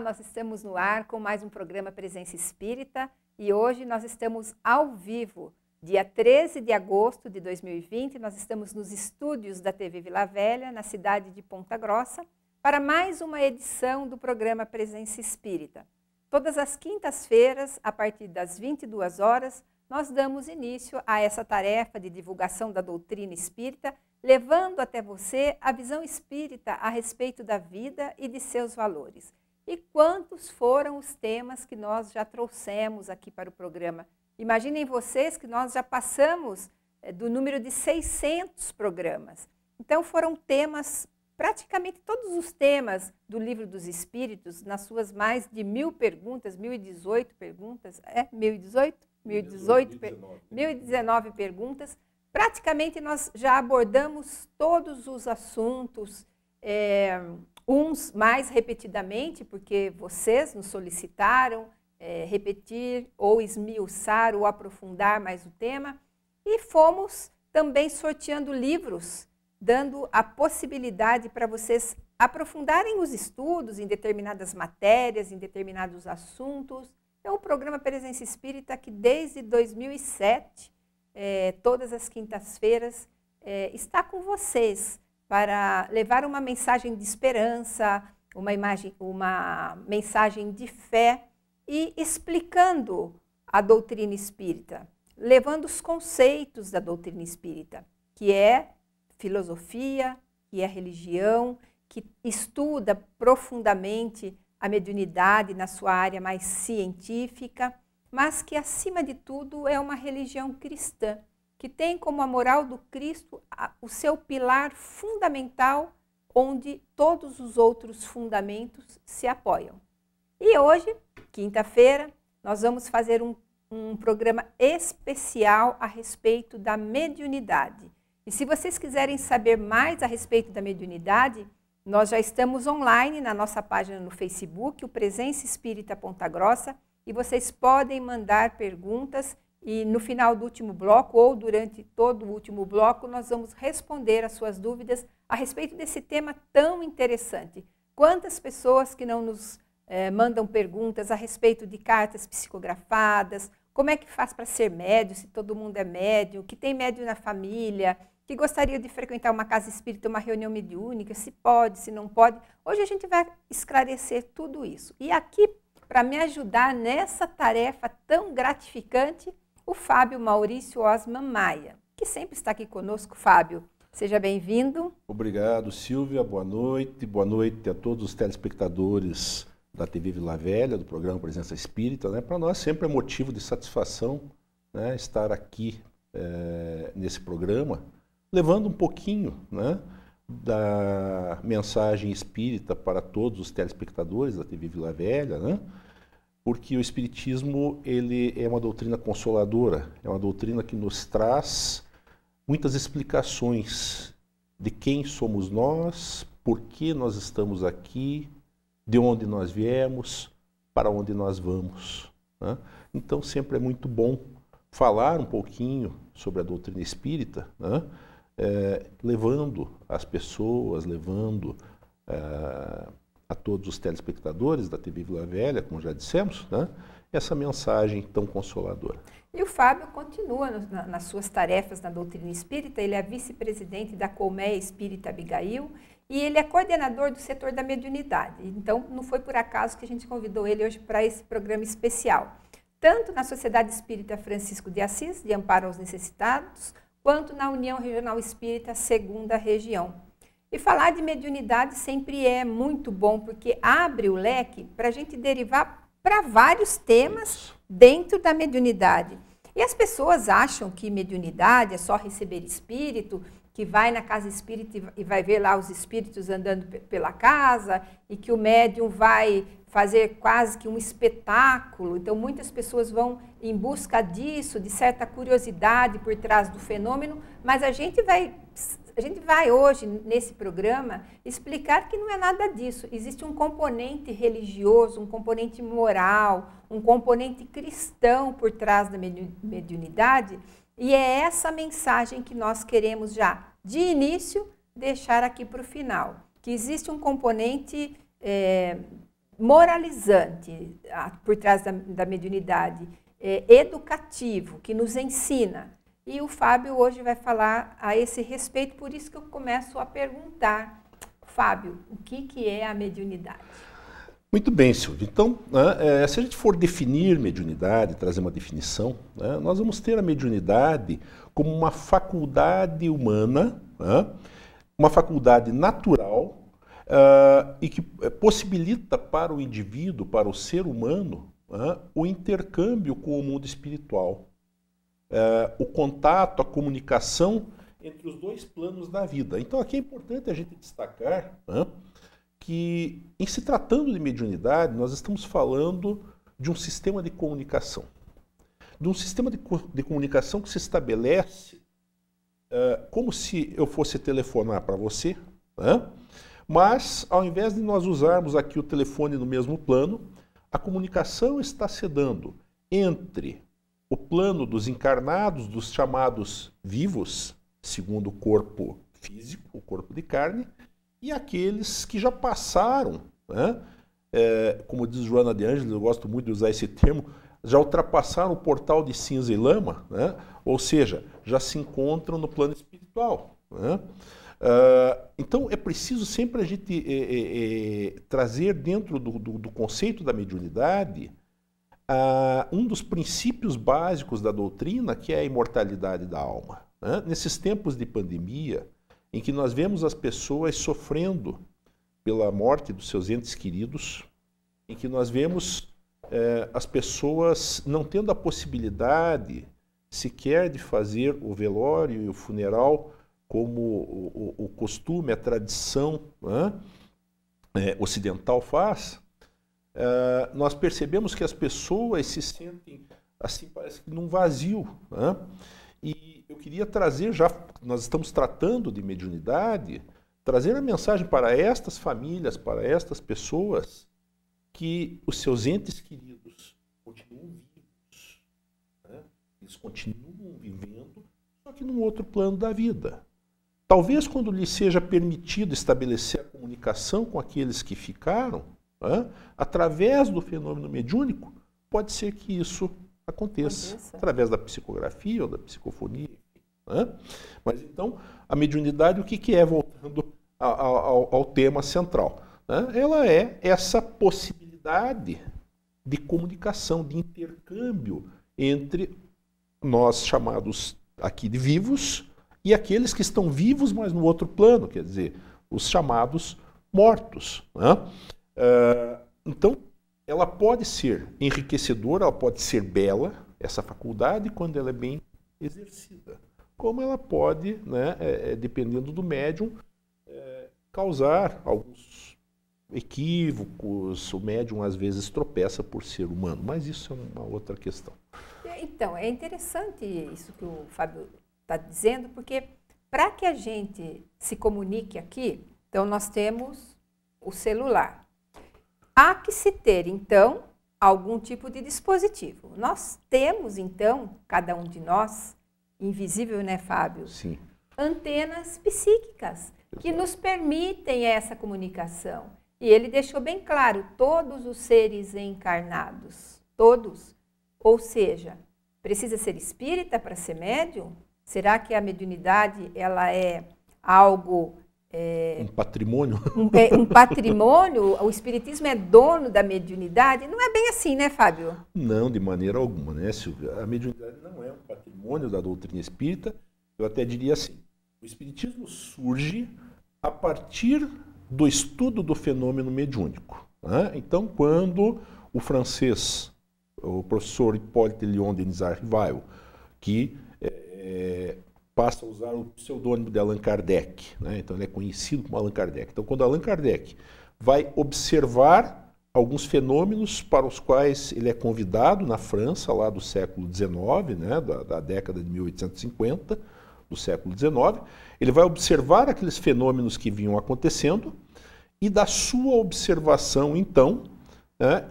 nós estamos no ar com mais um programa Presença Espírita e hoje nós estamos ao vivo, dia 13 de agosto de 2020, nós estamos nos estúdios da TV Vila Velha, na cidade de Ponta Grossa, para mais uma edição do programa Presença Espírita. Todas as quintas-feiras, a partir das 22 horas, nós damos início a essa tarefa de divulgação da doutrina espírita, levando até você a visão espírita a respeito da vida e de seus valores. E quantos foram os temas que nós já trouxemos aqui para o programa? Imaginem vocês que nós já passamos do número de 600 programas. Então foram temas, praticamente todos os temas do Livro dos Espíritos, nas suas mais de 1000 perguntas, 1018 perguntas, 1019 perguntas. Praticamente nós já abordamos todos os assuntos, uns mais repetidamente, porque vocês nos solicitaram repetir ou esmiuçar ou aprofundar mais o tema, e fomos também sorteando livros, dando a possibilidade para vocês aprofundarem os estudos em determinadas matérias, em determinados assuntos. É um programa Presença Espírita que desde 2007, todas as quintas-feiras, está com vocês para levar uma mensagem de esperança, uma mensagem de fé e explicando a doutrina espírita, levando os conceitos da doutrina espírita, que é filosofia, que é religião, que estuda profundamente a mediunidade na sua área mais científica, mas que, acima de tudo, é uma religião cristã, que tem como a moral do Cristo o seu pilar fundamental, onde todos os outros fundamentos se apoiam. E hoje, quinta-feira, nós vamos fazer um programa especial a respeito da mediunidade. E se vocês quiserem saber mais a respeito da mediunidade, nós já estamos online na nossa página no Facebook, o Presença Espírita Ponta Grossa, e vocês podem mandar perguntas e no final do último bloco ou durante todo o último bloco nós vamos responder as suas dúvidas a respeito desse tema tão interessante. Quantas pessoas que não nos mandam perguntas a respeito de cartas psicografadas, como é que faz para ser médium, se todo mundo é médium, que tem médium na família, que gostaria de frequentar uma casa espírita, uma reunião mediúnica, se pode, se não pode. Hoje a gente vai esclarecer tudo isso. E aqui, para me ajudar nessa tarefa tão gratificante, o Fábio Maurício Osman Maia, que sempre está aqui conosco. Fábio, seja bem-vindo. Obrigado, Silvia. Boa noite a todos os telespectadores da TV Vila Velha, do programa Presença Espírita. Né? Para nós sempre é motivo de satisfação, né, estar aqui nesse programa, levando um pouquinho, né, da mensagem espírita para todos os telespectadores da TV Vila Velha, né? Porque o Espiritismo ele é uma doutrina consoladora, é uma doutrina que nos traz muitas explicações de quem somos nós, por que nós estamos aqui, de onde nós viemos, para onde nós vamos. Né? Então sempre é muito bom falar um pouquinho sobre a doutrina espírita, né? Levando as pessoas, levando a todos os telespectadores da TV Vila Velha, como já dissemos, né, essa mensagem tão consoladora. E o Fábio continua nas suas tarefas na doutrina espírita, ele é vice-presidente da Colmeia Espírita Abigail e ele é coordenador do setor da mediunidade. Então, não foi por acaso que a gente convidou ele hoje para esse programa especial. Tanto na Sociedade Espírita Francisco de Assis, de Amparo aos Necessitados, quanto na União Regional Espírita Segunda Região. E falar de mediunidade sempre é muito bom, porque abre o leque para a gente derivar para vários temas dentro da mediunidade. E as pessoas acham que mediunidade é só receber espírito, que vai na casa espírita e vai ver lá os espíritos andando pela casa, e que o médium vai fazer quase que um espetáculo. Então, muitas pessoas vão em busca disso, de certa curiosidade por trás do fenômeno, mas a gente vai hoje, nesse programa, explicar que não é nada disso. Existe um componente religioso, um componente moral, um componente cristão por trás da mediunidade, e é essa mensagem que nós queremos já, de início, deixar aqui para o final. Que existe um componente moralizante por trás da mediunidade, educativo, que nos ensina. E o Fábio hoje vai falar a esse respeito, por isso que eu começo a perguntar, Fábio, o que é a mediunidade? Muito bem, Silvio. Então, se a gente for definir mediunidade, trazer uma definição, nós vamos ter a mediunidade como uma faculdade humana, uma faculdade natural, e que possibilita para o indivíduo, para o ser humano, o intercâmbio com o mundo espiritual, o contato, a comunicação entre os dois planos da vida. Então aqui é importante a gente destacar que, em se tratando de mediunidade, nós estamos falando de um sistema de comunicação. De um sistema de comunicação que se estabelece como se eu fosse telefonar para você, mas, ao invés de nós usarmos aqui o telefone no mesmo plano, a comunicação está se dando entre o plano dos encarnados, dos chamados vivos, segundo o corpo físico, o corpo de carne, e aqueles que já passaram, como diz Joana de Ângeles, eu gosto muito de usar esse termo, já ultrapassaram o portal de cinza e lama, ou seja, já se encontram no plano espiritual. Então é preciso sempre a gente trazer dentro do conceito da mediunidade um dos princípios básicos da doutrina, que é a imortalidade da alma. Nesses tempos de pandemia, em que nós vemos as pessoas sofrendo pela morte dos seus entes queridos, em que nós vemos as pessoas não tendo a possibilidade sequer de fazer o velório e o funeral como o costume, a tradição ocidental faz, nós percebemos que as pessoas se sentem, assim, parece que num vazio. E eu queria trazer, já nós estamos tratando de mediunidade, trazer a mensagem para estas famílias, para estas pessoas, que os seus entes queridos continuam vivos. Eles continuam vivendo, só que num outro plano da vida. Talvez quando lhe seja permitido estabelecer a comunicação com aqueles que ficaram, através do fenômeno mediúnico, pode ser que isso aconteça, através da psicografia ou da psicofonia. Mas então, a mediunidade, o que é, voltando ao tema central? Ela é essa possibilidade de comunicação, de intercâmbio entre nós chamados aqui de vivos e aqueles que estão vivos, mas no outro plano, quer dizer, os chamados mortos. Então, ela pode ser enriquecedora, ela pode ser bela, essa faculdade, quando ela é bem exercida. Como ela pode, dependendo do médium, causar alguns equívocos, o médium às vezes tropeça por ser humano, mas isso é uma outra questão. Então, é interessante isso que o Fábio está dizendo, porque para que a gente se comunique aqui, então nós temos o celular. Há que se ter, então, algum tipo de dispositivo. Nós temos, então, cada um de nós, invisível, né, Fábio? Sim. Antenas psíquicas, que nos permitem essa comunicação. E ele deixou bem claro, todos os seres encarnados, todos. Ou seja, precisa ser espírita para ser médium? Será que a mediunidade ela é algo... um patrimônio? Um patrimônio? O espiritismo é dono da mediunidade? Não é bem assim, né, Fábio? Não, de maneira alguma, né, Silvia? A mediunidade não é um patrimônio da doutrina espírita. Eu até diria assim, o espiritismo surge a partir do estudo do fenômeno mediúnico. Então, quando o francês, o professor Hippolyte Léon Denis Rivail, que passa a usar o pseudônimo de Allan Kardec, então ele é conhecido como Allan Kardec. Então, quando Allan Kardec vai observar alguns fenômenos para os quais ele é convidado na França, lá do século XIX, da década de 1850, do século XIX, ele vai observar aqueles fenômenos que vinham acontecendo e da sua observação, então,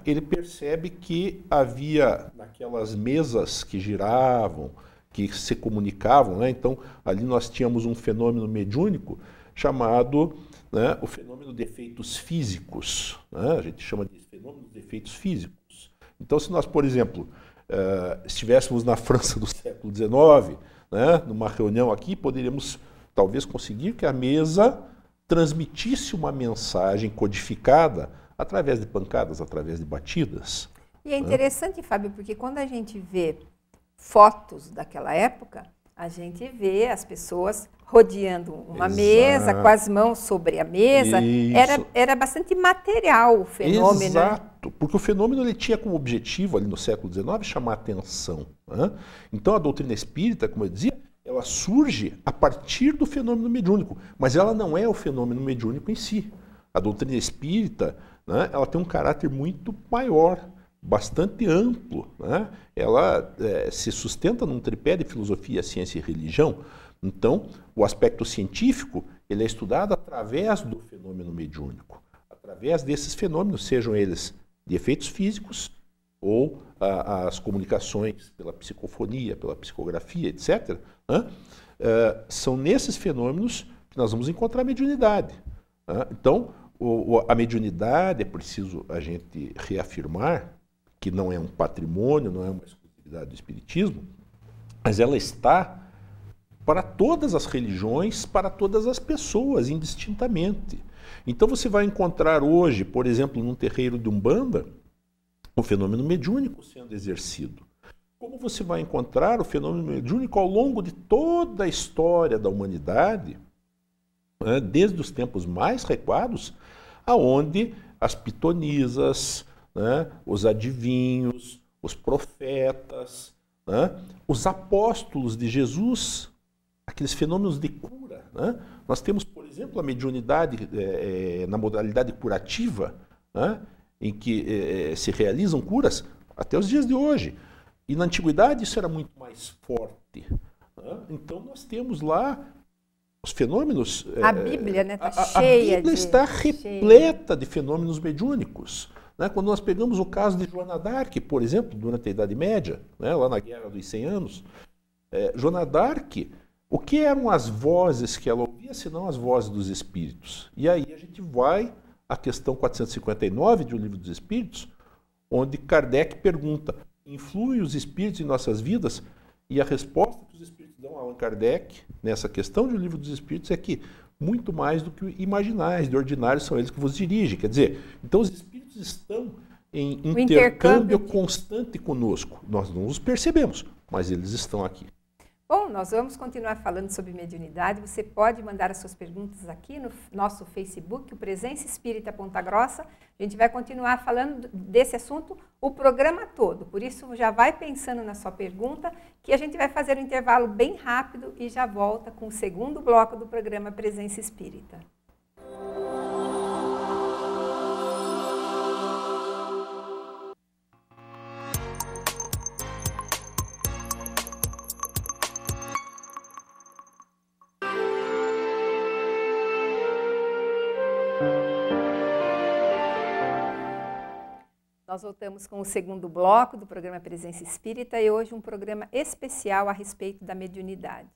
ele percebe que havia naquelas mesas que giravam, que se comunicavam, então ali nós tínhamos um fenômeno mediúnico chamado né, o fenômeno de efeitos físicos, né, a gente chama de fenômeno de efeitos físicos. Então, se nós, por exemplo, estivéssemos na França do século XIX, né, numa reunião aqui, poderíamos talvez conseguir que a mesa transmitisse uma mensagem codificada através de pancadas, através de batidas. E é interessante, Fábio, porque quando a gente vê fotos daquela época, a gente vê as pessoas rodeando uma mesa, com as mãos sobre a mesa. Era bastante material o fenômeno. Exato, porque o fenômeno ele tinha como objetivo, ali no século XIX, chamar a atenção. Né? Então, a doutrina espírita, como eu dizia, ela surge a partir do fenômeno mediúnico, mas ela não é o fenômeno mediúnico em si. A doutrina espírita, né, ela tem um caráter muito maior, bastante amplo, né? Ela se sustenta num tripé de filosofia, ciência e religião. Então, o aspecto científico ele é estudado através do fenômeno mediúnico, através desses fenômenos, sejam eles de efeitos físicos ou as comunicações pela psicofonia, pela psicografia, etc. Né? São nesses fenômenos que nós vamos encontrar a mediunidade. Né? Então, a mediunidade, é preciso a gente reafirmar, que não é um patrimônio, não é uma exclusividade do Espiritismo, mas ela está para todas as religiões, para todas as pessoas, indistintamente. Então você vai encontrar hoje, por exemplo, num terreiro de Umbanda, o fenômeno mediúnico sendo exercido. Como você vai encontrar o fenômeno mediúnico ao longo de toda a história da humanidade, né, desde os tempos mais recuados, aonde as pitonisas, né, os adivinhos, os profetas, né, os apóstolos de Jesus, aqueles fenômenos de cura. Né? Nós temos, por exemplo, a mediunidade na modalidade curativa, né, em que se realizam curas até os dias de hoje. E na antiguidade isso era muito mais forte. Né? Então nós temos lá os fenômenos... A Bíblia está cheia. A Bíblia está repleta de fenômenos mediúnicos. Né? Quando nós pegamos o caso de Joana d'Arc, por exemplo, durante a Idade Média, né, lá na Guerra dos 100 Anos, Joana d'Arc, o que eram as vozes que ela ouvia, senão as vozes dos espíritos? E aí a gente vai à questão 459 do Livro dos Espíritos, onde Kardec pergunta, influem os espíritos em nossas vidas? E a resposta que os espíritos dão a Allan Kardec, nessa questão do Livro dos Espíritos, é que muito mais do que imaginais, de ordinário, são eles que vos dirigem. Quer dizer, então os espíritos estão em intercâmbio constante conosco. Nós não os percebemos, mas eles estão aqui. Bom, nós vamos continuar falando sobre mediunidade. Você pode mandar as suas perguntas aqui no nosso Facebook, o Presença Espírita Ponta Grossa. A gente vai continuar falando desse assunto o programa todo. Por isso, já vai pensando na sua pergunta, que a gente vai fazer um intervalo bem rápido e já volta com o segundo bloco do programa Presença Espírita. Nós voltamos com o segundo bloco do programa Presença Espírita e hoje um programa especial a respeito da mediunidade.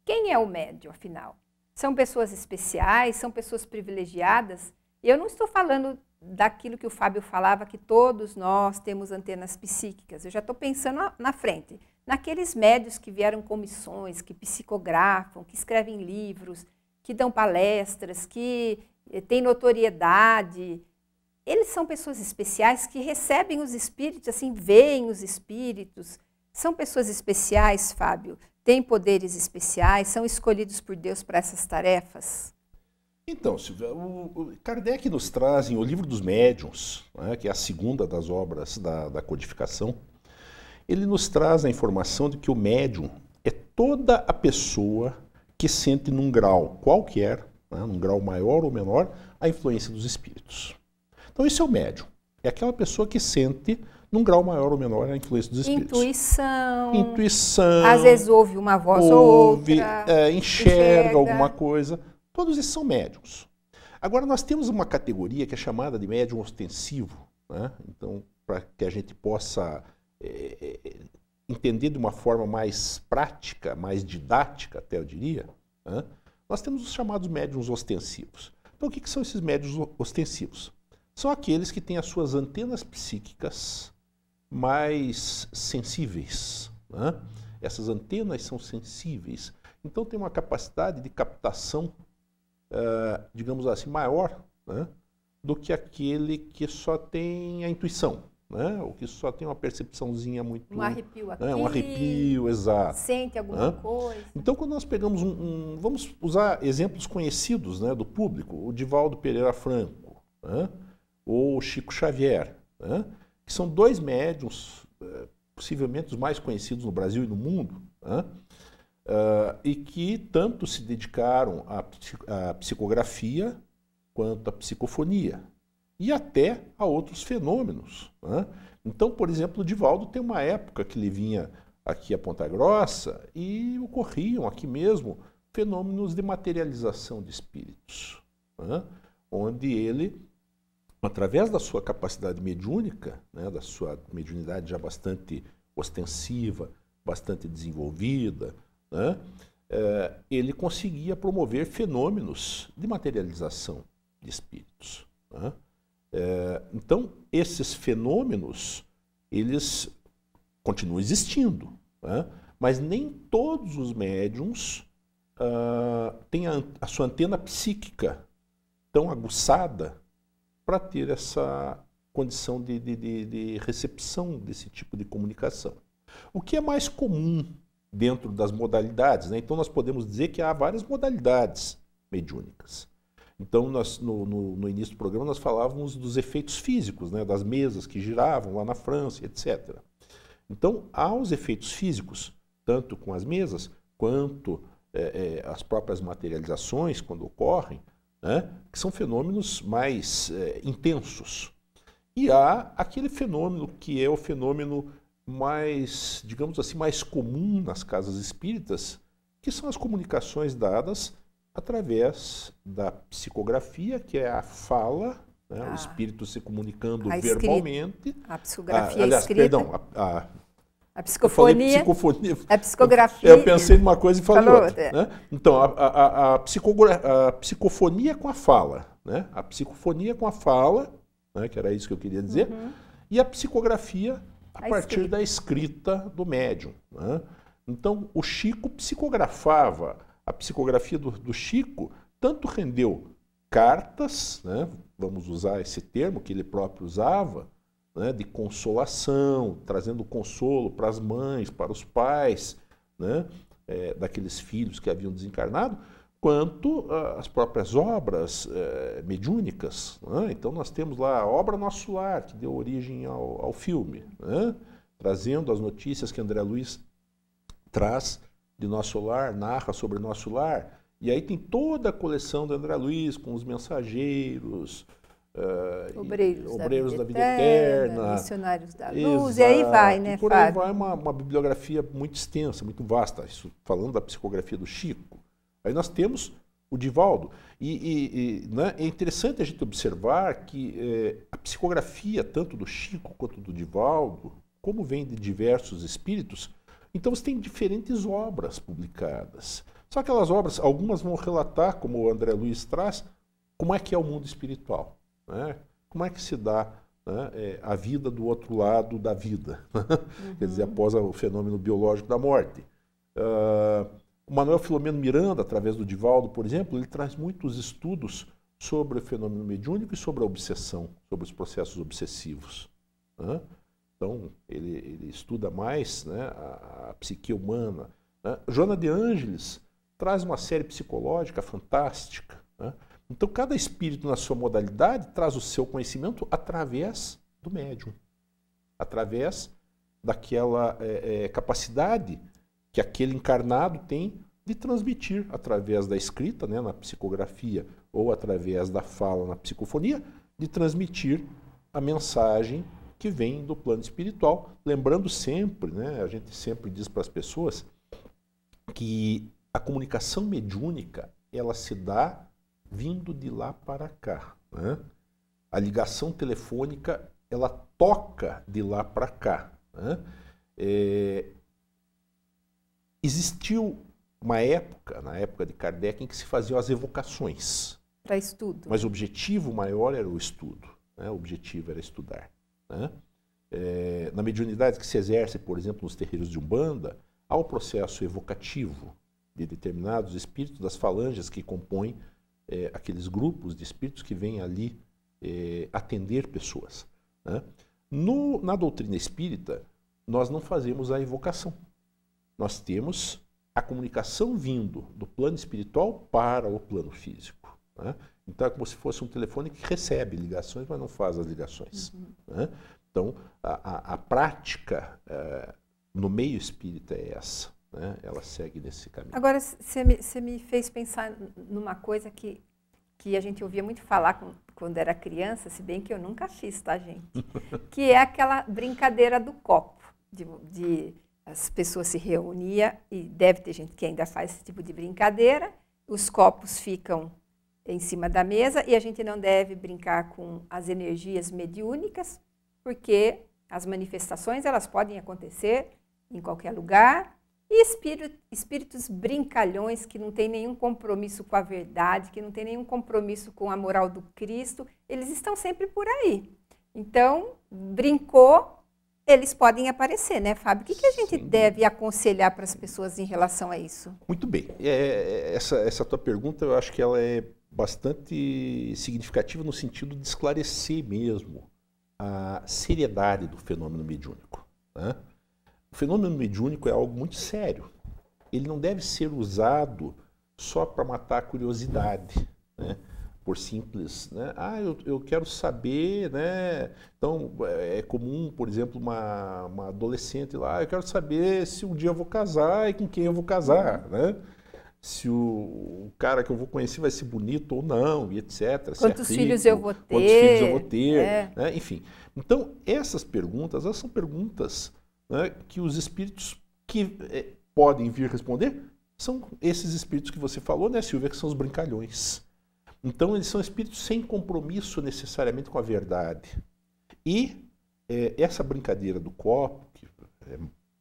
Quem é o médium, afinal? São pessoas especiais, são pessoas privilegiadas? E eu não estou falando daquilo que o Fábio falava, que todos nós temos antenas psíquicas. Eu já estou pensando na frente, naqueles médiuns que vieram com missões, que psicografam, que escrevem livros, que dão palestras, que têm notoriedade. Eles são pessoas especiais que recebem os espíritos, assim, veem os espíritos. São pessoas especiais, Fábio? Têm poderes especiais? São escolhidos por Deus para essas tarefas? Então, Silvia, o Kardec nos traz em O Livro dos Médiuns, né, que é a segunda das obras da codificação, ele nos traz a informação de que o médium é toda a pessoa que sente num grau qualquer, né, num grau maior ou menor, a influência dos espíritos. Então, isso é o médium. É aquela pessoa que sente, num grau maior ou menor, a influência dos espíritos. Intuição. Às vezes ouve uma voz ou outra. Enxerga alguma coisa. Todos esses são médiums. Agora, nós temos uma categoria que é chamada de médium ostensivo. Né? Então, para que a gente possa entender de uma forma mais prática, mais didática, até eu diria, né? Nós temos os chamados médiums ostensivos. Então, o que são esses médiuns ostensivos? São aqueles que têm as suas antenas psíquicas mais sensíveis, né? Essas antenas são sensíveis, então tem uma capacidade de captação, digamos assim, maior, né, do que aquele que só tem a intuição, né, ou que só tem uma percepçãozinha muito... Um arrepio aqui. Um arrepio, exato. Sente alguma coisa. Então, quando nós pegamos vamos usar exemplos conhecidos, né, do público, o Divaldo Pereira Franco, né, ou o Chico Xavier, né, que são dois médiuns, possivelmente os mais conhecidos no Brasil e no mundo, né, e que tanto se dedicaram à psicografia quanto à psicofonia, e até a outros fenômenos, né? Então, por exemplo, o Divaldo tem uma época que ele vinha aqui a Ponta Grossa e ocorriam aqui mesmo fenômenos de materialização de espíritos, né? Onde ele, através da sua capacidade mediúnica, né, da sua mediunidade já bastante ostensiva, bastante desenvolvida, né, ele conseguia promover fenômenos de materialização de espíritos, né? Então, esses fenômenos, eles continuam existindo, né? Mas nem todos os médiums têm a sua antena psíquica tão aguçada para ter essa condição de recepção desse tipo de comunicação. O que é mais comum dentro das modalidades, né? Então nós podemos dizer que há várias modalidades mediúnicas. Então no início do programa nós falávamos dos efeitos físicos, né? Das mesas que giravam lá na França, etc. Então há os efeitos físicos, tanto com as mesas, quanto as próprias materializações quando ocorrem, né, que são fenômenos mais intensos. E há aquele fenômeno que é o fenômeno mais, digamos assim, mais comum nas casas espíritas, que são as comunicações dadas através da psicografia, que é a fala, né, o espírito se comunicando verbalmente. A psicografia aliás, escrita. Perdão, a psicofonia. Psicofonia. A psicografia. Eu pensei numa coisa e falei outra. Né? Então, a psicofonia com a fala, né? A psicofonia com a fala, né? Que era isso que eu queria dizer, e a psicografia a partir da escrita do médium, né? Então, o Chico psicografava. A psicografia do Chico tanto rendeu cartas, né? Vamos usar esse termo que ele próprio usava, né, de consolação, trazendo consolo para as mães, para os pais, né, daqueles filhos que haviam desencarnado, quanto as próprias obras mediúnicas, né? Então nós temos lá a obra Nosso Lar, que deu origem ao filme, né, trazendo as notícias que André Luiz traz de Nosso Lar, narra sobre Nosso Lar, e aí tem toda a coleção de André Luiz com os mensageiros, Obreiros da Vida Eterna, Missionários da Luz, e aí vai, né, Fábio? Por aí vai uma bibliografia muito extensa, muito vasta, isso, falando da psicografia do Chico. Aí nós temos o Divaldo, né, é interessante a gente observar que a psicografia, tanto do Chico quanto do Divaldo, como vem de diversos espíritos, então você tem diferentes obras publicadas. Só aquelas obras, algumas vão relatar, como o André Luiz traz, como é que é o mundo espiritual. Né? Como é que se dá, né, a vida do outro lado da vida, quer dizer, após o fenômeno biológico da morte. O Manuel Filomeno Miranda, através do Divaldo, por exemplo, ele traz muitos estudos sobre o fenômeno mediúnico e sobre a obsessão, sobre os processos obsessivos. Né? Então, ele estuda mais, né, a psique humana. Né? Joana de Ângeles traz uma série psicológica fantástica. Né? Então, cada espírito na sua modalidade traz o seu conhecimento através do médium, através daquela capacidade que aquele encarnado tem de transmitir através da escrita, né, na psicografia, ou através da fala na psicofonia, de transmitir a mensagem que vem do plano espiritual. Lembrando sempre, né, a gente sempre diz para as pessoas que a comunicação mediúnica, ela se dá vindo de lá para cá. Né? A ligação telefônica, ela toca de lá para cá. Né? Existiu uma época, na época de Kardec, em que se faziam as evocações. Para estudo. Mas o objetivo maior era o estudo, né? O objetivo era estudar, né? Na mediunidade que se exerce, por exemplo, nos terreiros de Umbanda, há o processo evocativo de determinados espíritos das falanges que compõem aqueles grupos de espíritos que vêm ali atender pessoas, né? Na doutrina espírita, nós não fazemos a evocação. Nós temos a comunicação vindo do plano espiritual para o plano físico, né? Então é como se fosse um telefone que recebe ligações, mas não faz as ligações, né? Então a prática no meio espírita é essa, né? Ela segue nesse caminho. Agora, você me fez pensar numa coisa que a gente ouvia muito falar quando era criança, se bem que eu nunca fiz, tá, gente? Que é aquela brincadeira do copo, de as pessoas se reuniam, e deve ter gente que ainda faz esse tipo de brincadeira, os copos ficam em cima da mesa e a gente não deve brincar com as energias mediúnicas, porque as manifestações elas podem acontecer em qualquer lugar, e espíritos brincalhões que não têm nenhum compromisso com a verdade, que não têm nenhum compromisso com a moral do Cristo, eles estão sempre por aí. Então, brincou, eles podem aparecer, né, Fábio? O que a gente deve aconselhar para as pessoas em relação a isso? Muito bem. Essa tua pergunta, eu acho que ela é bastante significativa no sentido de esclarecer mesmo a seriedade do fenômeno mediúnico, né? O fenômeno mediúnico é algo muito sério. Ele não deve ser usado só para matar a curiosidade, né? Por simples, né? Eu quero saber, né? Então, é comum, por exemplo, uma adolescente lá, eu quero saber se um dia eu vou casar e com quem eu vou casar, né? Se o cara que eu vou conhecer vai ser bonito ou não, e etc. Quantos filhos eu vou ter. Quantos filhos eu vou ter, né? Enfim. Então, essas perguntas, elas são perguntas, né, que os espíritos que podem vir responder são esses espíritos que você falou, né, Silvia, que são os brincalhões. Então, eles são espíritos sem compromisso necessariamente com a verdade. E essa brincadeira do copo, que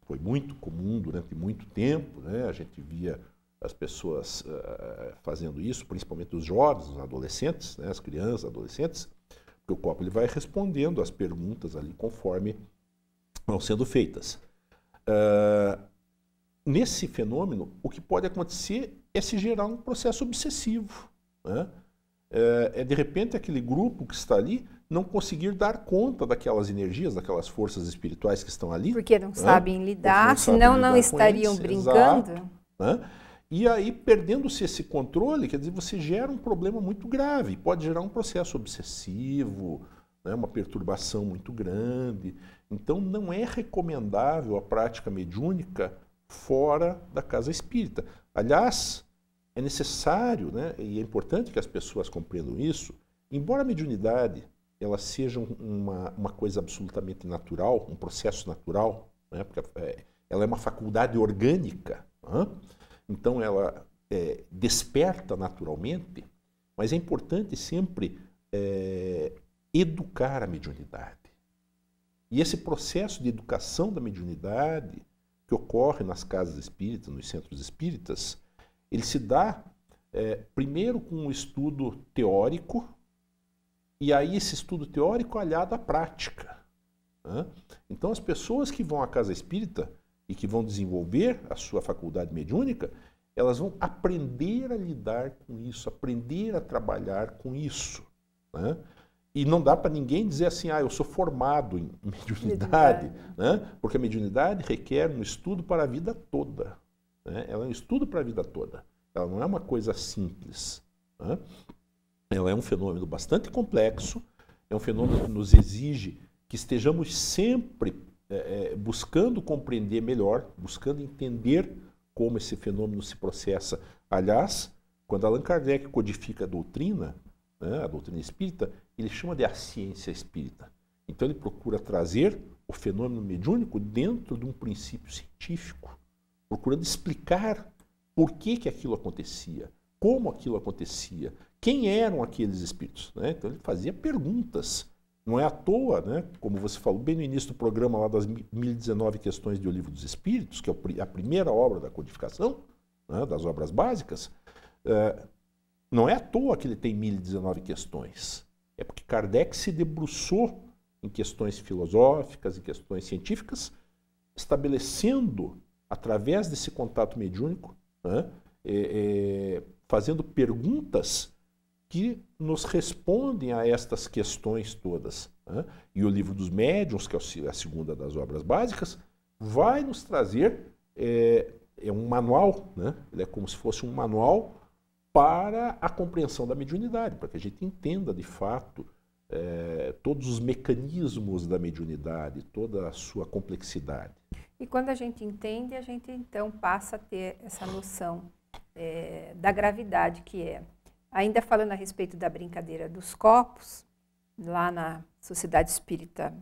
foi muito comum durante muito tempo, né, a gente via as pessoas fazendo isso, principalmente os jovens, os adolescentes, né, as crianças, adolescentes, porque o copo ele vai respondendo as perguntas ali conforme vão sendo feitas. Nesse fenômeno, o que pode acontecer é se gerar um processo obsessivo, né? De repente aquele grupo que está ali não conseguir dar conta daquelas energias, daquelas forças espirituais que estão ali. Porque não sabem lidar, senão não estariam brincando. Exato, né? E aí, perdendo-se esse controle, quer dizer, você gera um problema muito grave, pode gerar um processo obsessivo, né, uma perturbação muito grande. Então, não é recomendável a prática mediúnica fora da casa espírita. Aliás, é necessário, né, e é importante que as pessoas compreendam isso, embora a mediunidade ela seja uma coisa absolutamente natural, um processo natural, né, porque ela é uma faculdade orgânica, né? Então ela desperta naturalmente, mas é importante sempre educar a mediunidade. E esse processo de educação da mediunidade que ocorre nas casas espíritas, nos centros espíritas, ele se dá primeiro com um estudo teórico, e aí esse estudo teórico aliado à prática, né? Então as pessoas que vão à casa espírita e que vão desenvolver a sua faculdade mediúnica, elas vão aprender a lidar com isso, aprender a trabalhar com isso, né? E não dá para ninguém dizer assim, eu sou formado em mediunidade, né? Porque a mediunidade requer um estudo para a vida toda, né? Ela é um estudo para a vida toda, ela não é uma coisa simples, né? Ela é um fenômeno bastante complexo, é um fenômeno que nos exige que estejamos sempre buscando compreender melhor, buscando entender como esse fenômeno se processa. Aliás, quando Allan Kardec codifica a doutrina, né, a doutrina espírita, ele chama de a ciência espírita. Então ele procura trazer o fenômeno mediúnico dentro de um princípio científico, procurando explicar por que aquilo acontecia, como aquilo acontecia, quem eram aqueles espíritos, né? Então ele fazia perguntas. Não é à toa, né, como você falou bem no início do programa lá das 1019 questões do Livro dos Espíritos, que é a primeira obra da codificação, né, das obras básicas, Não é à toa que ele tem 1019 questões. É porque Kardec se debruçou em questões filosóficas, em questões científicas, estabelecendo, através desse contato mediúnico, né, fazendo perguntas que nos respondem a estas questões todas. Né? E o Livro dos Médiuns, que é a segunda das obras básicas, vai nos trazer um manual, né? Ele é como se fosse um manual para a compreensão da mediunidade, para que a gente entenda de fato todos os mecanismos da mediunidade, toda a sua complexidade. E quando a gente entende, a gente então passa a ter essa noção da gravidade que é. Ainda falando a respeito da brincadeira dos copos, lá na Sociedade Espírita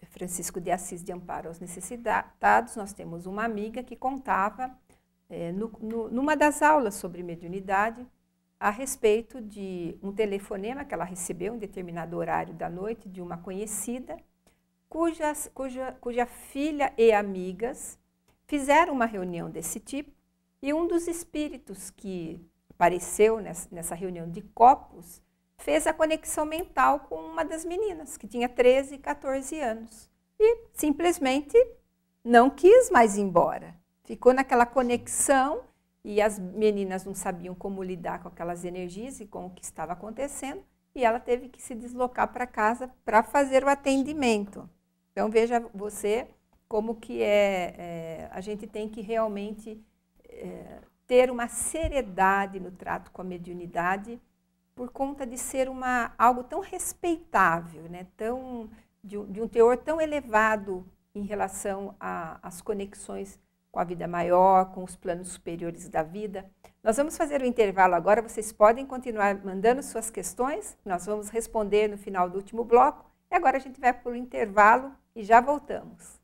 Francisco de Assis de Amparo aos Necessitados, nós temos uma amiga que contava, numa das aulas sobre mediunidade, a respeito de um telefonema que ela recebeu em determinado horário da noite de uma conhecida, cuja filha e amigas fizeram uma reunião desse tipo, e um dos espíritos que apareceu nessa reunião de copos fez a conexão mental com uma das meninas, que tinha 13, 14 anos. E simplesmente não quis mais ir embora. Ficou naquela conexão e as meninas não sabiam como lidar com aquelas energias e com o que estava acontecendo. E ela teve que se deslocar para casa para fazer o atendimento. Então, veja você como que a gente tem que realmente ter uma seriedade no trato com a mediunidade, por conta de ser algo tão respeitável, né? De um teor tão elevado em relação às conexões com a vida maior, com os planos superiores da vida. Nós vamos fazer um intervalo agora, vocês podem continuar mandando suas questões, nós vamos responder no final do último bloco, e agora a gente vai para o intervalo e já voltamos.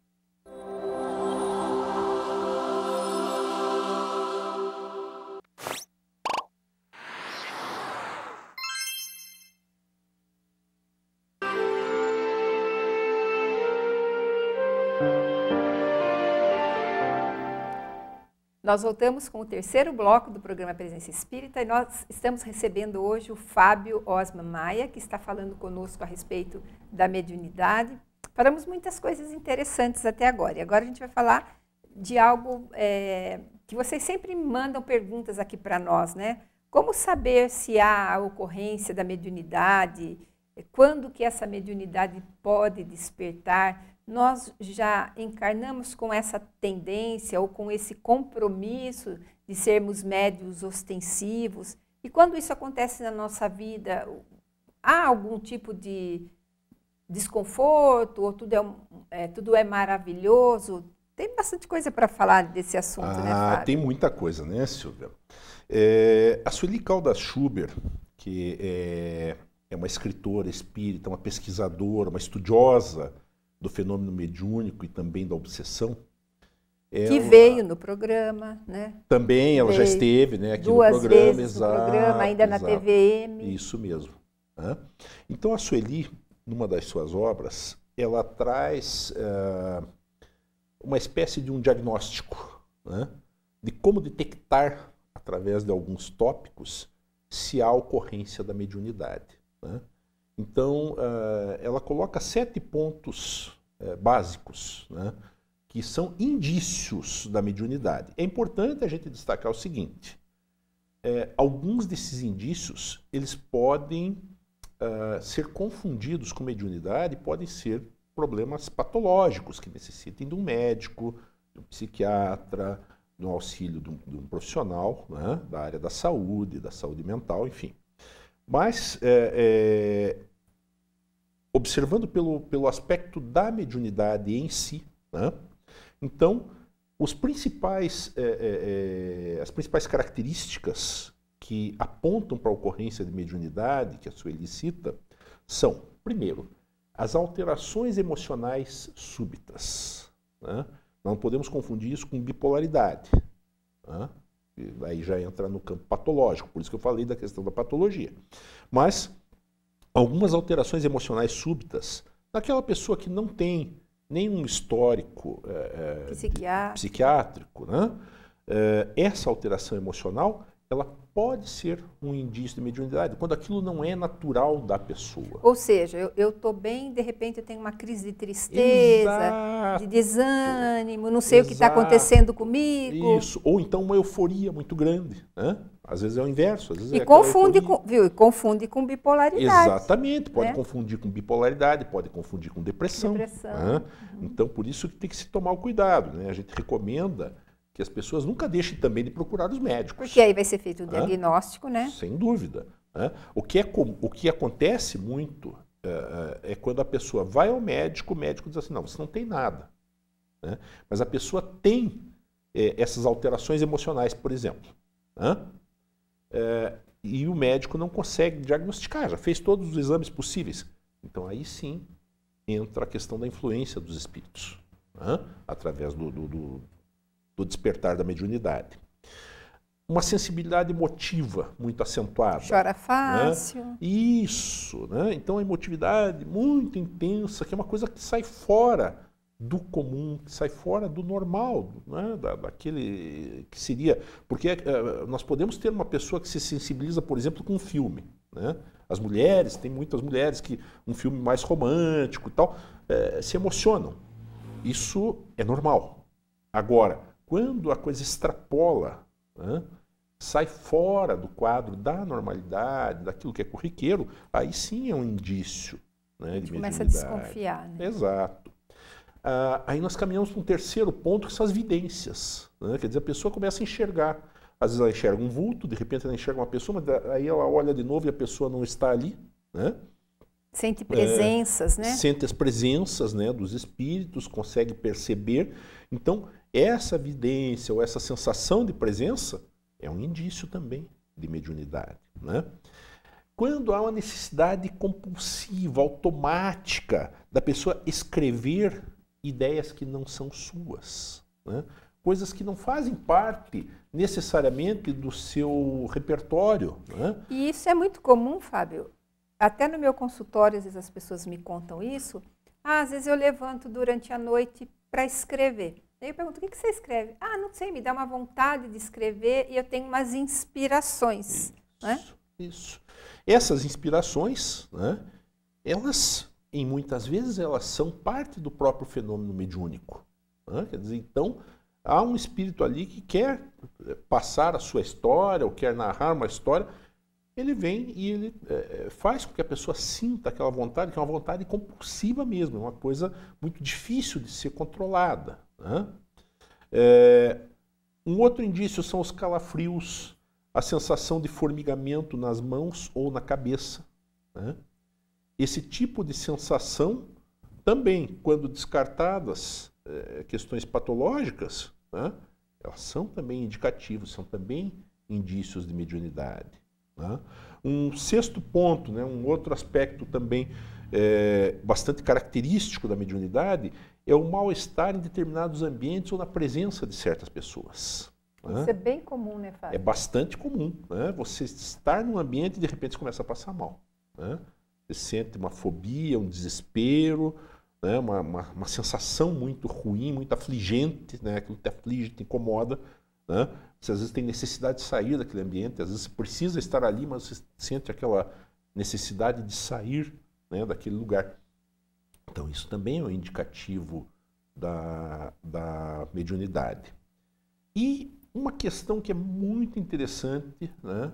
Nós voltamos com o terceiro bloco do programa Presença Espírita e nós estamos recebendo hoje o Fábio Osman Maia, que está falando conosco a respeito da mediunidade. Falamos muitas coisas interessantes até agora. E agora a gente vai falar de algo que vocês sempre mandam perguntas aqui para nós, né? Como saber se há a ocorrência da mediunidade? Quando que essa mediunidade pode despertar? Nós já encarnamos com essa tendência ou com esse compromisso de sermos médiuns ostensivos. E quando isso acontece na nossa vida, há algum tipo de desconforto ou tudo é maravilhoso? Tem bastante coisa para falar desse assunto, né, Fábio? Tem muita coisa, né, Silvia? A Sueli Caldas Schuber, que é uma escritora espírita, uma pesquisadora, uma estudiosa do fenômeno mediúnico e também da obsessão. Que veio no programa, né? Também, ela já esteve, né, aqui duas no programa. Vezes no programa, ainda na TVM. Isso mesmo. Né? Então, a Sueli, numa das suas obras, ela traz uma espécie de um diagnóstico, né, de como detectar, através de alguns tópicos, se há ocorrência da mediunidade. Né? Então, ela coloca 7 pontos básicos, né, que são indícios da mediunidade. É importante a gente destacar o seguinte: alguns desses indícios eles podem ser confundidos com mediunidade, podem ser problemas patológicos que necessitem de um médico, de um psiquiatra, do auxílio de um profissional, né, da área da saúde mental, enfim. Mas, observando pelo aspecto da mediunidade em si, né, então, as principais características que apontam para a ocorrência de mediunidade, que a Sueli cita, são, primeiro, as alterações emocionais súbitas. Né? Não podemos confundir isso com bipolaridade. Né? Aí já entra no campo patológico, por isso que eu falei da questão da patologia. Mas algumas alterações emocionais súbitas naquela pessoa que não tem nenhum histórico psiquiátrico, né? Essa alteração emocional, ela pode ser um indício de mediunidade, quando aquilo não é natural da pessoa. Ou seja, eu estou bem, de repente eu tenho uma crise de tristeza, Exato. de desânimo, não sei o que está Exato. acontecendo comigo. Isso, ou então uma euforia muito grande, né? Às vezes é o inverso. Às vezes E é aquela confunde euforia. com, viu? E confunde com bipolaridade. Exatamente, pode né? confundir com bipolaridade, pode confundir com depressão. Né? Então, por isso que tem que se tomar o cuidado. Né? A gente recomenda que as pessoas nunca deixem também de procurar os médicos. Porque aí vai ser feito o diagnóstico, né? Sem dúvida. Né? O que acontece muito é quando a pessoa vai ao médico, o médico diz assim, não, você não tem nada. Né? Mas a pessoa tem essas alterações emocionais, por exemplo. Né? E o médico não consegue diagnosticar, já fez todos os exames possíveis. Então aí sim entra a questão da influência dos espíritos, né? Através do despertar da mediunidade. Uma sensibilidade emotiva muito acentuada. Chora fácil. Né? Isso. Né? Então a emotividade muito intensa, que é uma coisa que sai fora do comum, que sai fora do normal, né? Daquele que seria... Porque nós podemos ter uma pessoa que se sensibiliza, por exemplo, com um filme. Né? As mulheres, tem muitas mulheres que um filme mais romântico e tal, se emocionam. Isso é normal. Agora, quando a coisa extrapola, né? Sai fora do quadro da normalidade, daquilo que é corriqueiro, aí sim é um indício, né, de mediunidade. Começa a desconfiar. Né? Exato. Aí nós caminhamos para um terceiro ponto, que são as vidências. Né? Quer dizer, a pessoa começa a enxergar. Às vezes ela enxerga um vulto, de repente ela enxerga uma pessoa, mas aí ela olha de novo e a pessoa não está ali. Né? Sente presenças, né? Sente as presenças, né, dos espíritos, consegue perceber. Então, essa vidência ou essa sensação de presença é um indício também de mediunidade. Né? Quando há uma necessidade compulsiva, automática, da pessoa escrever ideias que não são suas, né? Coisas que não fazem parte necessariamente do seu repertório. Né? E isso é muito comum, Fábio. Até no meu consultório, às vezes as pessoas me contam isso. Às vezes eu levanto durante a noite para escrever. Aí eu pergunto, o que você escreve? Não sei, me dá uma vontade de escrever e eu tenho umas inspirações. Isso, né? Isso. Essas inspirações, né, elas, em muitas vezes, elas são parte do próprio fenômeno mediúnico. Né? Quer dizer, então, há um espírito ali que quer passar a sua história ou quer narrar uma história, ele vem e ele faz com que a pessoa sinta aquela vontade, que é uma vontade compulsiva mesmo, é uma coisa muito difícil de ser controlada. Né? Um outro indício são os calafrios, a sensação de formigamento nas mãos ou na cabeça. Né? Esse tipo de sensação também, quando descartadas questões patológicas, né, elas são também indicativos, são também indícios de mediunidade. Né? Um sexto ponto, né, um outro aspecto também bastante característico da mediunidade é o mal-estar em determinados ambientes ou na presença de certas pessoas. Isso é bem comum, né, Fábio? É bastante comum. Né? Você estar num ambiente e de repente você começa a passar mal. Né? Você sente uma fobia, um desespero, né? uma sensação muito ruim, muito afligente, né? Aquilo te aflige, te incomoda. Né? Você às vezes tem necessidade de sair daquele ambiente, às vezes você precisa estar ali, mas você sente aquela necessidade de sair, né, daquele lugar. Então isso também é um indicativo da mediunidade. E uma questão que é muito interessante, né,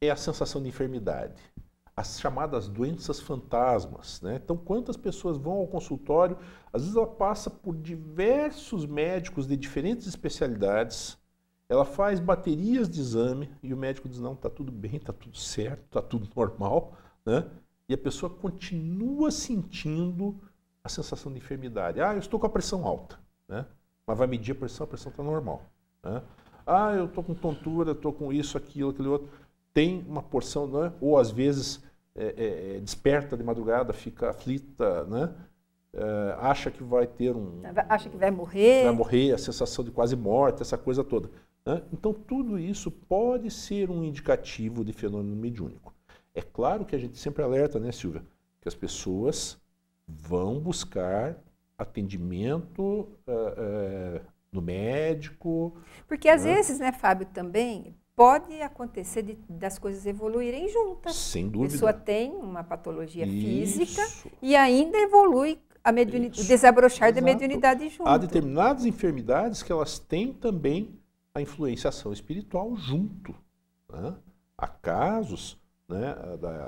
é a sensação de enfermidade. As chamadas doenças fantasmas. Né? Então, quantas pessoas vão ao consultório, às vezes ela passa por diversos médicos de diferentes especialidades, ela faz baterias de exame e o médico diz, não, está tudo bem, está tudo certo, está tudo normal. Né? E a pessoa continua sentindo a sensação de enfermidade. Eu estou com a pressão alta, né? Mas vai medir a pressão está normal. Né? Eu estou com tontura, estou com isso, aquilo, aquele outro. Tem uma porção, né? Ou às vezes desperta de madrugada, fica aflita, né? Acha que vai ter acha que vai morrer. Vai morrer, a sensação de quase morte, essa coisa toda. Né? Então, tudo isso pode ser um indicativo de fenômeno mediúnico. É claro que a gente sempre alerta, né, Silvia, que as pessoas vão buscar atendimento no médico. Porque às vezes, né, Fábio, também, pode acontecer das coisas evoluírem juntas. Sem dúvida. A pessoa tem uma patologia Isso. física e ainda evolui o desabrochar da mediunidade junto. Há determinadas enfermidades que elas têm também a influenciação espiritual junto. Né? Há casos, né,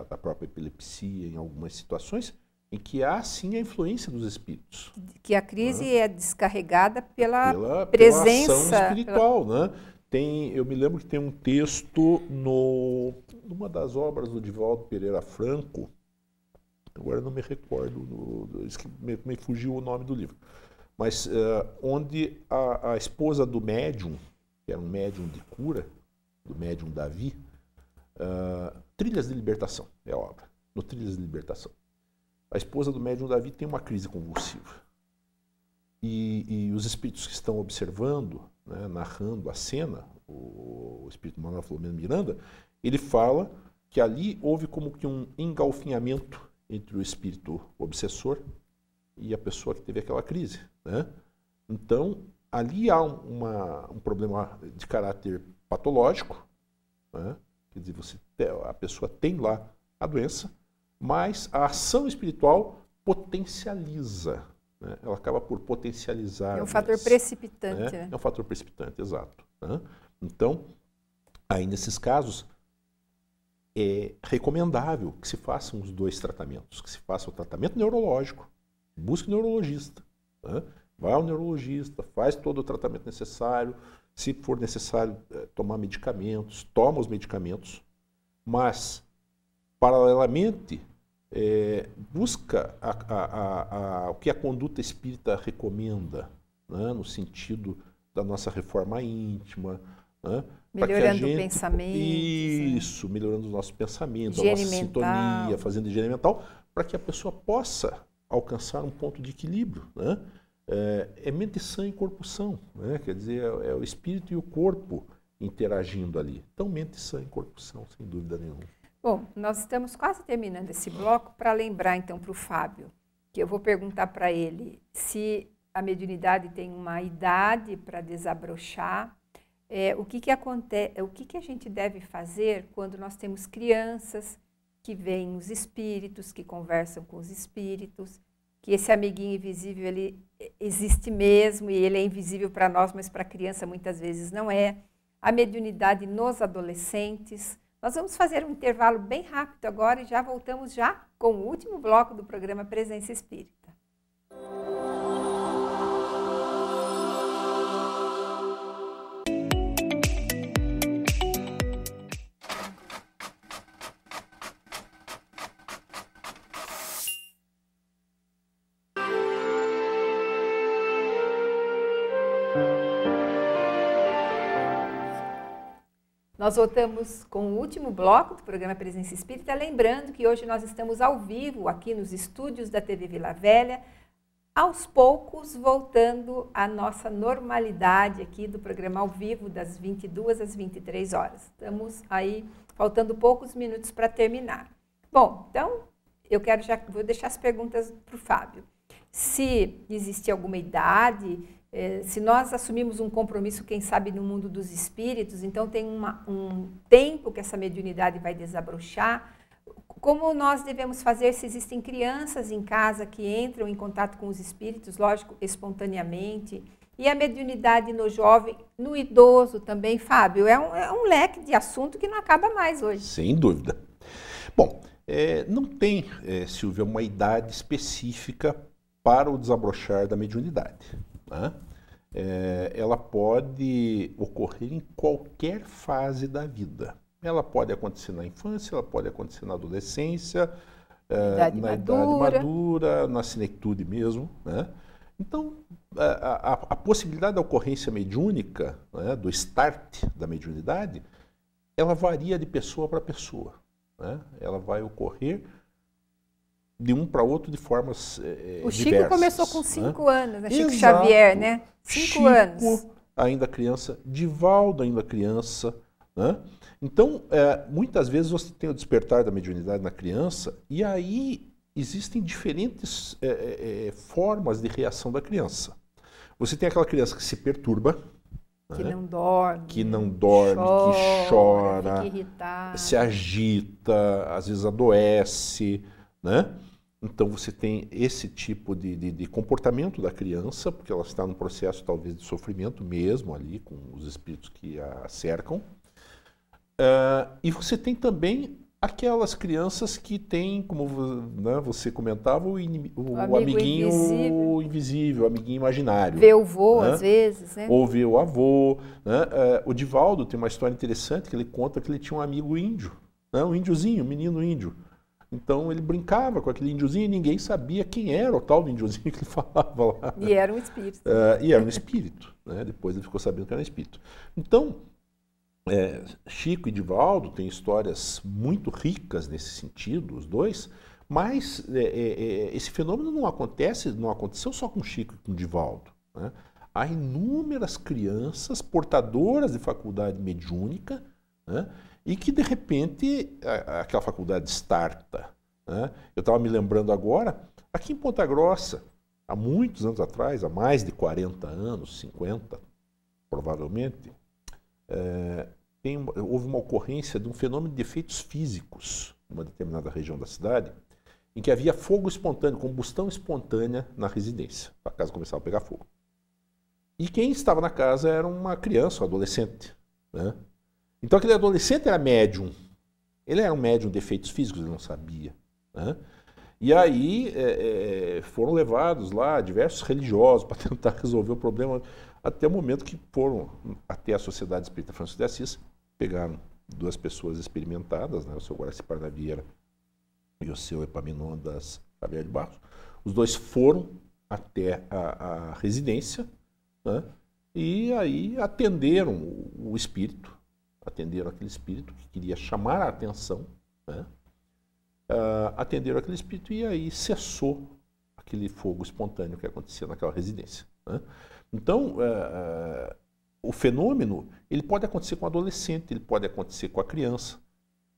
da própria epilepsia, em algumas situações, em que há sim a influência dos espíritos. Que a crise é descarregada pela presença. Pela ação espiritual. Né? Eu me lembro que tem um texto numa das obras do Divaldo Pereira Franco, agora não me recordo, me fugiu o nome do livro, mas onde a esposa do médium, que era um médium de cura, do médium Davi, Trilhas de Libertação, é a obra, no Trilhas de Libertação. A esposa do médium Davi tem uma crise convulsiva. E os espíritos que estão observando, né, narrando a cena, o espírito Manuel Filomeno Miranda, ele fala que ali houve como que um engalfinhamento entre o espírito obsessor e a pessoa que teve aquela crise. Né? Então, ali há um problema de caráter patológico, né? Quer dizer, a pessoa tem lá a doença, mas a ação espiritual potencializa. Né? Ela acaba por potencializar. É um fator precipitante. Né? É um fator precipitante, exato. Né? Então, aí nesses casos, é recomendável que se façam os dois tratamentos, que se faça o tratamento neurológico, busque um neurologista, né? Vai ao neurologista, faz todo o tratamento necessário, se for necessário tomar medicamentos, toma os medicamentos, mas, paralelamente, busca o que a conduta espírita recomenda, né? No sentido da nossa reforma íntima, né? Melhorando o pensamento. Isso, melhorando os nossos pensamentos, a nossa sintonia, fazendo higiene mental, para que a pessoa possa alcançar um ponto de equilíbrio. Né? É mente sã e corpo são, né? Quer dizer, é o espírito e o corpo interagindo ali. Então, mente sã e corpo são, sem dúvida nenhuma. Bom, nós estamos quase terminando esse bloco para lembrar, então, para o Fábio, que eu vou perguntar para ele se a mediunidade tem uma idade para desabrochar. O que acontece, o que a gente deve fazer quando nós temos crianças que veem os espíritos, que conversam com os espíritos, que esse amiguinho invisível ele existe mesmo e ele é invisível para nós, mas para a criança muitas vezes não é. A mediunidade nos adolescentes. Nós vamos fazer um intervalo bem rápido agora e já voltamos já com o último bloco do programa Presença Espírita. Nós voltamos com o último bloco do programa Presença Espírita, lembrando que hoje nós estamos ao vivo aqui nos estúdios da TV Vila Velha, aos poucos voltando à nossa normalidade aqui do programa ao vivo, das 22 às 23 horas. Estamos aí, faltando poucos minutos para terminar. Bom, então, vou deixar as perguntas para o Fábio. Se existe alguma idade, se nós assumimos um compromisso, quem sabe, no mundo dos espíritos, então tem um tempo que essa mediunidade vai desabrochar. Como nós devemos fazer se existem crianças em casa que entram em contato com os espíritos, lógico, espontaneamente, e a mediunidade no jovem, no idoso também, Fábio? É um leque de assunto que não acaba mais hoje. Sem dúvida. Bom, não tem, Silvia, uma idade específica para o desabrochar da mediunidade. Né? Ela pode ocorrer em qualquer fase da vida. Ela pode acontecer na infância, ela pode acontecer na adolescência, na idade madura, na senectude mesmo. Né? Então, a possibilidade da ocorrência mediúnica, né, do start da mediunidade, ela varia de pessoa para pessoa. Né? Ela vai ocorrer de um para outro de formas O Chico diversas, começou com 5 anos, né? Chico Exato. Xavier, né? 5 anos. Chico ainda criança, Divaldo ainda criança. Né? Então, muitas vezes você tem o despertar da mediunidade na criança e aí existem diferentes formas de reação da criança. Você tem aquela criança que se perturba, Que né? não dorme. Que não dorme, que chora, fica irritado. se agita, às vezes adoece, né? Então você tem esse tipo de comportamento da criança, porque ela está num processo talvez de sofrimento mesmo ali, com os espíritos que a cercam. E você tem também aquelas crianças que têm, como né, você comentava, o amiguinho invisível, o amiguinho imaginário. Vê o vô, né? às vezes, né? Ou vê o avô. Né? O Divaldo tem uma história interessante que ele conta que ele tinha um amigo índio, né? Um índiozinho, um menino índio. Então ele brincava com aquele índiozinho e ninguém sabia quem era o tal do índiozinho que ele falava lá. E era um espírito. E era um espírito. Né? Depois ele ficou sabendo que era um espírito. Então, Chico e Divaldo têm histórias muito ricas nesse sentido, os dois, mas esse fenômeno não aconteceu só com Chico e com Divaldo. Né? Há inúmeras crianças portadoras de faculdade mediúnica, né? E que, de repente, aquela faculdade starta. Né? Eu estava me lembrando agora, aqui em Ponta Grossa, há muitos anos atrás, há mais de 40 anos, 50 provavelmente, houve uma ocorrência de um fenômeno de efeitos físicos numa determinada região da cidade, em que havia fogo espontâneo, combustão espontânea na residência. A casa começava a pegar fogo. E quem estava na casa era uma criança, um adolescente. Né? Então aquele adolescente era médium. Ele era um médium de efeitos físicos, ele não sabia. Né? E aí foram levados lá diversos religiosos para tentar resolver o problema, até o momento que foram até a Sociedade Espírita Francisco de Assis, pegaram duas pessoas experimentadas, né, o seu Guaraci Parnavieira e o seu Epaminondas Xavier de Barros. Os dois foram até a residência, né, e aí atenderam o espírito, atenderam aquele espírito que queria chamar a atenção, né, atenderam aquele espírito e aí cessou aquele fogo espontâneo que acontecia naquela residência. Né. Então, o fenômeno ele pode acontecer com o adolescente, ele pode acontecer com a criança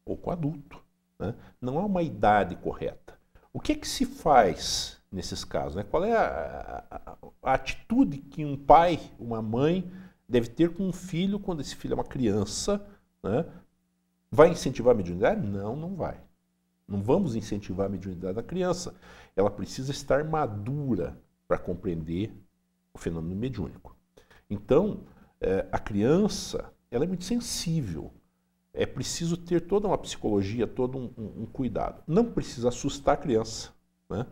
ou com o adulto. Né? Não há uma idade correta. O que é que se faz nesses casos? Né? Qual é a atitude que um pai, uma mãe deve ter com um filho quando esse filho é uma criança? Né? Vai incentivar a mediunidade? Não, não vai. Não vamos incentivar a mediunidade da criança. Ela precisa estar madura para compreender o fenômeno mediúnico. Então, a criança ela é muito sensível. É preciso ter toda uma psicologia, todo um cuidado. Não precisa assustar a criança. Né?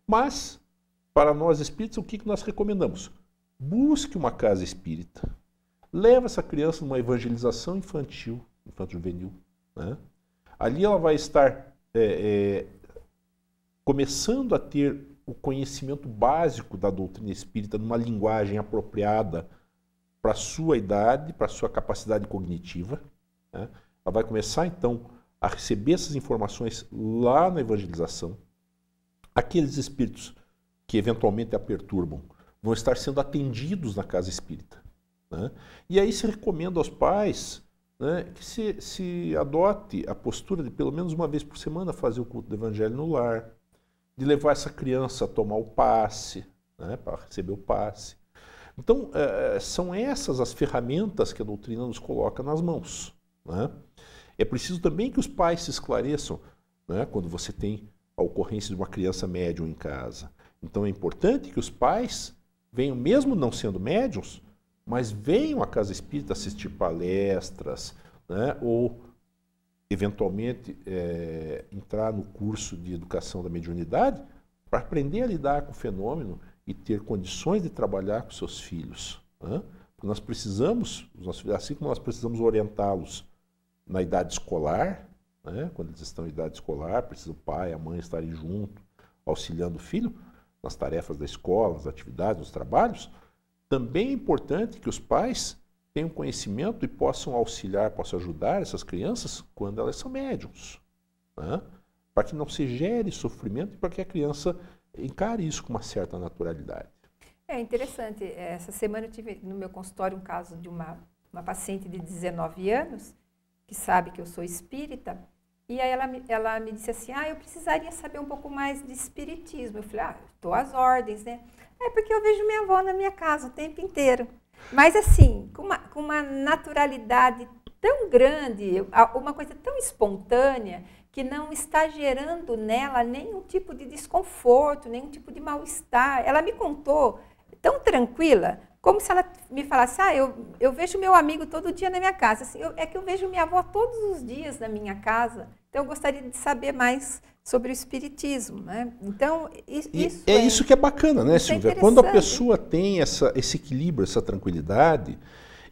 Mas, para nós espíritas, o que nós recomendamos? Busque uma casa espírita. Leve essa criança numa evangelização infantil, infanto-juvenil. Né? Ali ela vai estar começando a ter o conhecimento básico da doutrina espírita numa linguagem apropriada para a sua idade, para a sua capacidade cognitiva. Né? Ela vai começar, então, a receber essas informações lá na evangelização. Aqueles espíritos que eventualmente a perturbam vão estar sendo atendidos na casa espírita. Né? E aí se recomenda aos pais, né, que se adote a postura de pelo menos uma vez por semana fazer o culto do evangelho no lar, de levar essa criança a tomar o passe, né, para receber o passe. Então, são essas as ferramentas que a doutrina nos coloca nas mãos. Né? É preciso também que os pais se esclareçam, né, quando você tem a ocorrência de uma criança médium em casa. Então, é importante que os pais venham, mesmo não sendo médiums, mas venham à casa espírita assistir palestras, né, ou eventualmente entrar no curso de educação da mediunidade para aprender a lidar com o fenômeno e ter condições de trabalhar com seus filhos. Né? Porque nós precisamos, os nossos filhos, assim como nós precisamos orientá-los na idade escolar, né? Quando eles estão em idade escolar, precisa o pai e a mãe estarem junto, auxiliando o filho nas tarefas da escola, nas atividades, nos trabalhos. Também é importante que os pais tenham conhecimento e possam auxiliar, possam ajudar essas crianças quando elas são médiums, né? Para que não se gere sofrimento e para que a criança encare isso com uma certa naturalidade. É interessante. Essa semana eu tive no meu consultório um caso de uma paciente de 19 anos, que sabe que eu sou espírita, e aí ela me disse assim, eu precisaria saber um pouco mais de espiritismo. Eu falei, estou às ordens, né? É porque eu vejo minha avó na minha casa o tempo inteiro. Mas assim, com uma naturalidade tão grande, uma coisa tão espontânea, que não está gerando nela nenhum tipo de desconforto, nenhum tipo de mal-estar. Ela me contou tão tranquila, como se ela me falasse, eu vejo meu amigo todo dia na minha casa. Assim, é que eu vejo minha avó todos os dias na minha casa, então eu gostaria de saber mais sobre o espiritismo, né? Então, isso que é bacana, né, Silvia? Quando a pessoa tem esse equilíbrio, essa tranquilidade,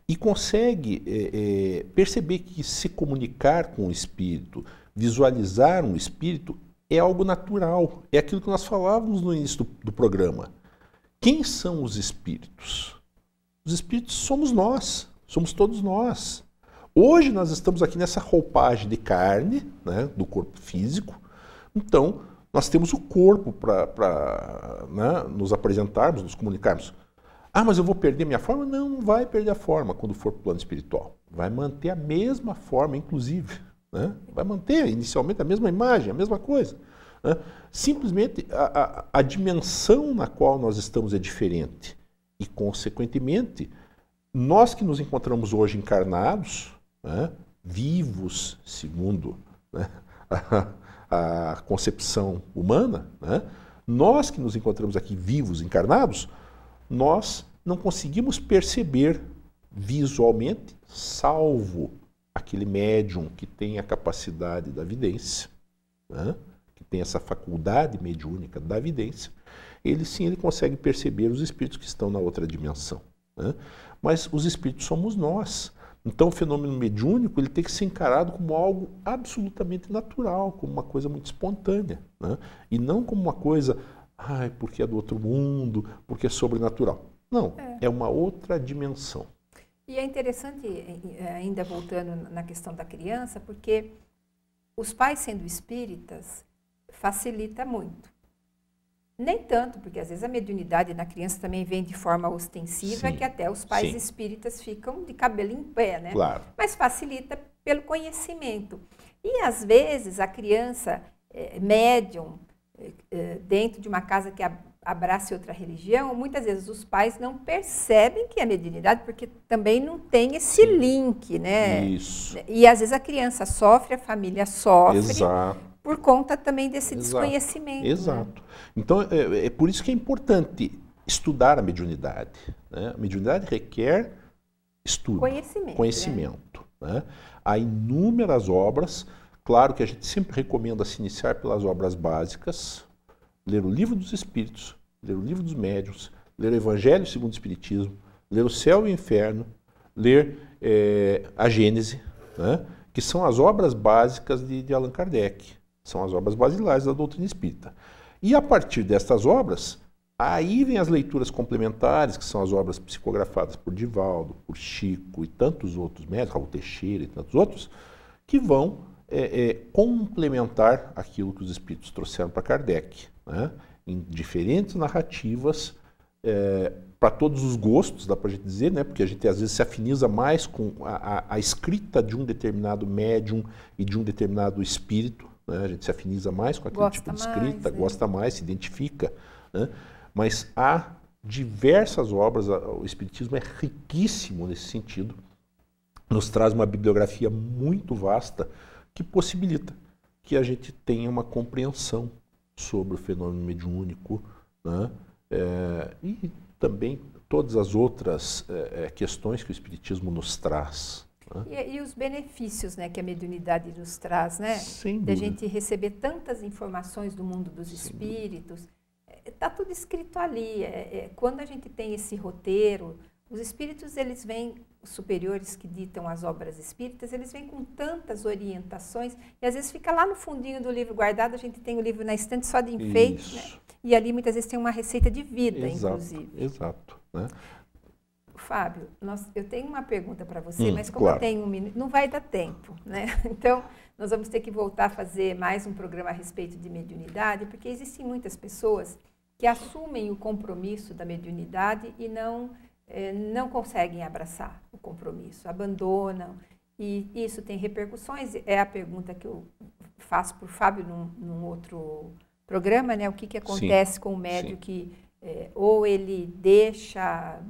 e consegue perceber que se comunicar com o espírito, visualizar um espírito, é algo natural. É aquilo que nós falávamos no início do programa. Quem são os espíritos? Os espíritos somos nós, somos todos nós. Hoje nós estamos aqui nessa roupagem de carne, né, do corpo físico. Então, nós temos o corpo para né, nos apresentarmos, nos comunicarmos. Mas eu vou perder minha forma? Não, não vai perder a forma quando for para o plano espiritual. Vai manter a mesma forma, inclusive. Né? Vai manter inicialmente a mesma imagem, a mesma coisa. Né? Simplesmente a dimensão na qual nós estamos é diferente. E, consequentemente, nós que nos encontramos hoje encarnados, né, vivos, segundo né, a concepção humana, né, nós que nos encontramos aqui vivos, encarnados, nós não conseguimos perceber visualmente, salvo aquele médium que tem a capacidade da vidência, né, que tem essa faculdade mediúnica da vidência, ele consegue perceber os espíritos que estão na outra dimensão. Né? Mas os espíritos somos nós. Então o fenômeno mediúnico ele tem que ser encarado como algo absolutamente natural, como uma coisa muito espontânea. Né? E não como uma coisa, porque é do outro mundo, porque é sobrenatural. Não, é uma outra dimensão. E é interessante, ainda voltando na questão da criança, porque os pais sendo espíritas facilita muito. Nem tanto, porque às vezes a mediunidade na criança também vem de forma ostensiva, que até os pais espíritas ficam de cabelo em pé, né? Claro. Mas facilita pelo conhecimento. E às vezes a criança médium, dentro de uma casa que abrace outra religião, muitas vezes os pais não percebem que é mediunidade, porque também não tem esse link, né? Isso. E às vezes a criança sofre, a família sofre. Exato. Por conta também desse desconhecimento. Exato. Né? Então, é por isso que é importante estudar a mediunidade. Né? A mediunidade requer estudo, conhecimento. Né? Há inúmeras obras. Claro que a gente sempre recomenda se iniciar pelas obras básicas, ler o Livro dos Espíritos, ler o Livro dos Médiuns, ler o Evangelho segundo o Espiritismo, ler o Céu e o Inferno, ler a Gênese, né? Que são as obras básicas de Allan Kardec. São as obras basilares da doutrina espírita. E a partir destas obras, aí vem as leituras complementares, que são as obras psicografadas por Divaldo, por Chico e tantos outros médicos, Raul Teixeira e tantos outros, que vão complementar aquilo que os espíritos trouxeram para Kardec, né? Em diferentes narrativas, para todos os gostos, dá para a gente dizer, né? Porque a gente às vezes se afiniza mais com a escrita de um determinado médium e de um determinado espírito. Né? A gente se afiniza mais com aquele tipo de escrita, gosta mais, se identifica. Né? Mas há diversas obras, o Espiritismo é riquíssimo nesse sentido, nos traz uma bibliografia muito vasta que possibilita que a gente tenha uma compreensão sobre o fenômeno mediúnico, né? E também todas as outras questões que o Espiritismo nos traz. E os benefícios, né, que a mediunidade nos traz, né? Sem dúvida. Da gente receber tantas informações do mundo dos espíritos. Está tudo escrito ali. Quando a gente tem esse roteiro, os espíritos, eles vêm, os superiores que ditam as obras espíritas, eles vêm com tantas orientações, e às vezes fica lá no fundinho do livro guardado, a gente tem o livro na estante só de enfeite, né? E ali muitas vezes tem uma receita de vida, inclusive. Exato. Né? Fábio, eu tenho uma pergunta para você, mas como eu tenho 1 minuto, não vai dar tempo, né? Então, nós vamos ter que voltar a fazer mais um programa a respeito de mediunidade, porque existem muitas pessoas que assumem o compromisso da mediunidade e não conseguem abraçar o compromisso, abandonam, e isso tem repercussões. É a pergunta que eu faço para o Fábio num outro programa, né? O que acontece com o médium que ou ele deixa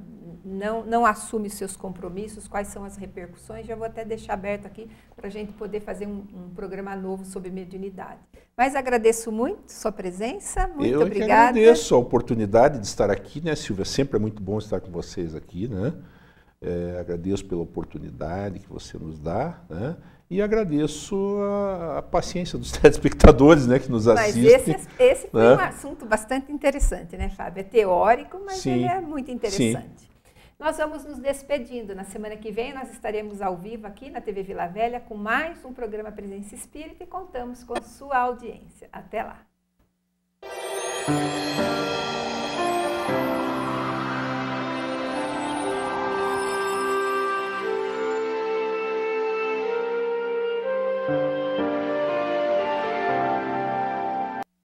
não assume os seus compromissos, quais são as repercussões. Já vou até deixar aberto aqui para a gente poder fazer um programa novo sobre mediunidade. Mas agradeço muito sua presença, muito obrigada. Eu que agradeço a oportunidade de estar aqui, né, Silvia? Sempre é muito bom estar com vocês aqui, né? Agradeço pela oportunidade que você nos dá, né? E agradeço a paciência dos telespectadores, né, que nos assistem. Mas esse foi um assunto bastante interessante, né, Fábio? É teórico, mas sim, ele é muito interessante. Sim. Nós vamos nos despedindo. Na semana que vem nós estaremos ao vivo aqui na TV Vila Velha com mais um programa Presença Espírita e contamos com sua audiência. Até lá!